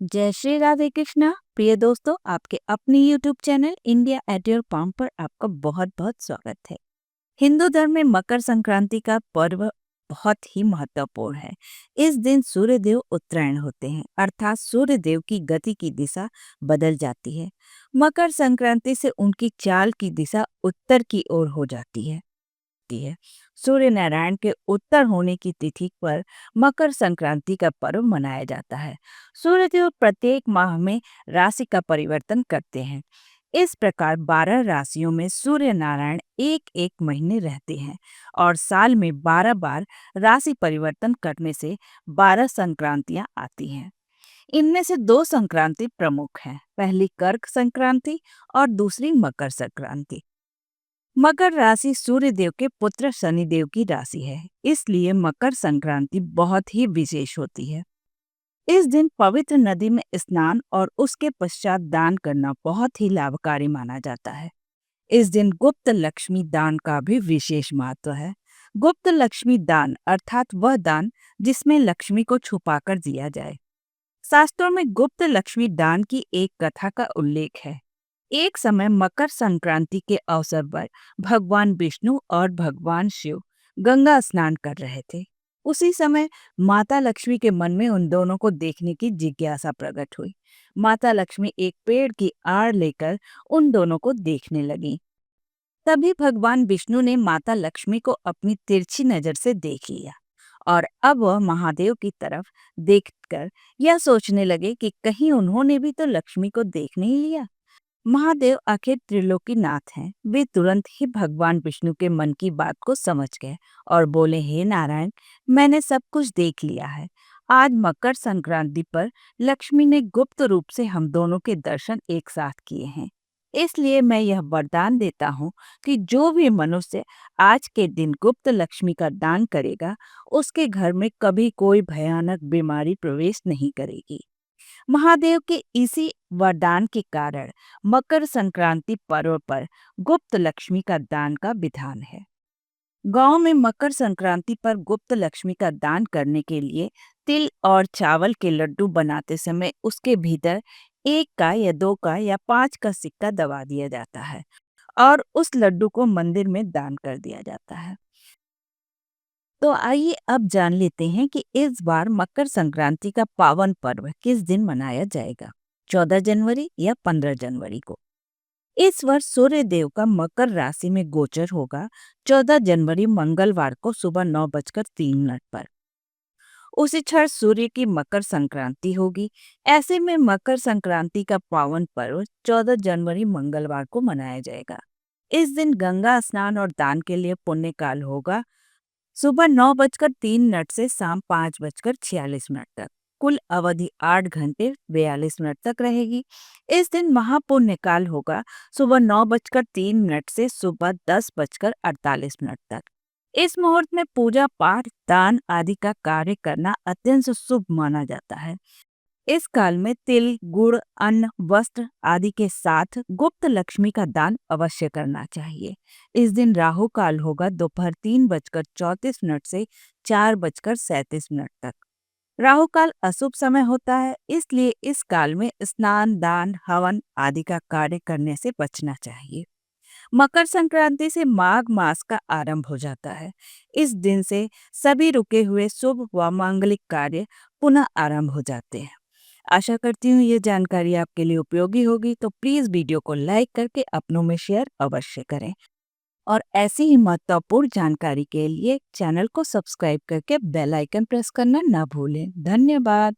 जय श्री राधे कृष्णा। प्रिय दोस्तों, आपके अपने YouTube channel India at your palm पर आपका बहुत बहुत स्वागत है। हिंदू धर्म में मकर संक्रांति का पर्व बहुत ही महत्वपूर्ण है। इस दिन सूर्य देव उत्तरायण होते हैं, अर्थात सूर्य देव की गति की दिशा बदल जाती है। मकर संक्रांति से उनकी चाल की दिशा उत्तर की ओर हो जाती है। सूर्य नारायण के उत्तर होने की तिथि पर मकर संक्रांति का पर्व मनाया जाता है। सूर्यदेव प्रत्येक माह में राशि का परिवर्तन करते हैं। इस प्रकार 12 राशियों में सूर्य नारायण एक एक महीने रहते हैं और साल में 12 बार राशि परिवर्तन करने से 12 संक्रांतियां आती हैं। इनमें से 2 संक्रांति प्रमुख हैं, पहली कर्क संक्रांति और दूसरी मकर संक्रांति। मकर राशि सूर्य देव के पुत्र शनिदेव की राशि है, इसलिए मकर संक्रांति बहुत ही विशेष होती है। इस दिन पवित्र नदी में स्नान और उसके पश्चात दान करना बहुत ही लाभकारी माना जाता है। इस दिन गुप्त लक्ष्मी दान का भी विशेष महत्व है। गुप्त लक्ष्मी दान अर्थात वह दान जिसमें लक्ष्मी को छुपाकर दिया जाए। शास्त्रों में गुप्त लक्ष्मी दान की एक कथा का उल्लेख है। एक समय मकर संक्रांति के अवसर पर भगवान विष्णु और भगवान शिव गंगा स्नान कर रहे थे। उसी समय माता लक्ष्मी के मन में उन दोनों को देखने की जिज्ञासा प्रकट हुई। माता लक्ष्मी एक पेड़ की आड़ लेकर उन दोनों को देखने लगी। तभी भगवान विष्णु ने माता लक्ष्मी को अपनी तिरछी नजर से देख लिया और अब वह महादेव की तरफ देखकर यह सोचने लगे कि कहीं उन्होंने भी तो लक्ष्मी को देख नहीं लिया। महादेव आखिर त्रिलोकीनाथ हैं। वे तुरंत ही भगवान विष्णु के मन की बात को समझ गए और बोले, हे नारायण, मैंने सब कुछ देख लिया है। आज मकर संक्रांति पर लक्ष्मी ने गुप्त रूप से हम दोनों के दर्शन एक साथ किए हैं। इसलिए मैं यह वरदान देता हूँ कि जो भी मनुष्य आज के दिन गुप्त लक्ष्मी का दान करेगा, उसके घर में कभी कोई भयानक बीमारी प्रवेश नहीं करेगी। महादेव के इसी वरदान के कारण मकर संक्रांति पर्व पर गुप्त लक्ष्मी का दान का विधान है। गांव में मकर संक्रांति पर गुप्त लक्ष्मी का दान करने के लिए तिल और चावल के लड्डू बनाते समय उसके भीतर 1 का या 2 का या 5 का सिक्का दबा दिया जाता है और उस लड्डू को मंदिर में दान कर दिया जाता है। तो आइए अब जान लेते हैं कि इस बार मकर संक्रांति का पावन पर्व किस दिन मनाया जाएगा, 14 जनवरी या 15 जनवरी को। इस वर्ष सूर्य देव का मकर राशि में गोचर होगा 14 जनवरी मंगलवार को सुबह 9:03 पर। उसी क्षण सूर्य की मकर संक्रांति होगी। ऐसे में मकर संक्रांति का पावन पर्व 14 जनवरी मंगलवार को मनाया जाएगा। इस दिन गंगा स्नान और दान के लिए पुण्य काल होगा सुबह 9:03 से शाम 5:46 तक। कुल अवधि 8 घंटे 42 मिनट तक रहेगी। इस दिन महापुण्य काल होगा सुबह 9:03 से सुबह 10:48 तक। इस मुहूर्त में पूजा पाठ दान आदि का कार्य करना अत्यंत शुभ माना जाता है। इस काल में तिल गुड़ अन्न वस्त्र आदि के साथ गुप्त लक्ष्मी का दान अवश्य करना चाहिए। इस दिन राहु काल होगा दोपहर 3:34 से 4:37 तक। राहु काल अशुभ समय होता है, इसलिए इस काल में स्नान दान हवन आदि का कार्य करने से बचना चाहिए। मकर संक्रांति से माघ मास का आरंभ हो जाता है। इस दिन से सभी रुके हुए शुभ व मांगलिक कार्य पुनः आरंभ हो जाते हैं। आशा करती हूँ ये जानकारी आपके लिए उपयोगी होगी, तो प्लीज़ वीडियो को लाइक करके अपनों में शेयर अवश्य करें और ऐसी ही महत्वपूर्ण जानकारी के लिए चैनल को सब्सक्राइब करके बेल आइकन प्रेस करना ना भूलें। धन्यवाद।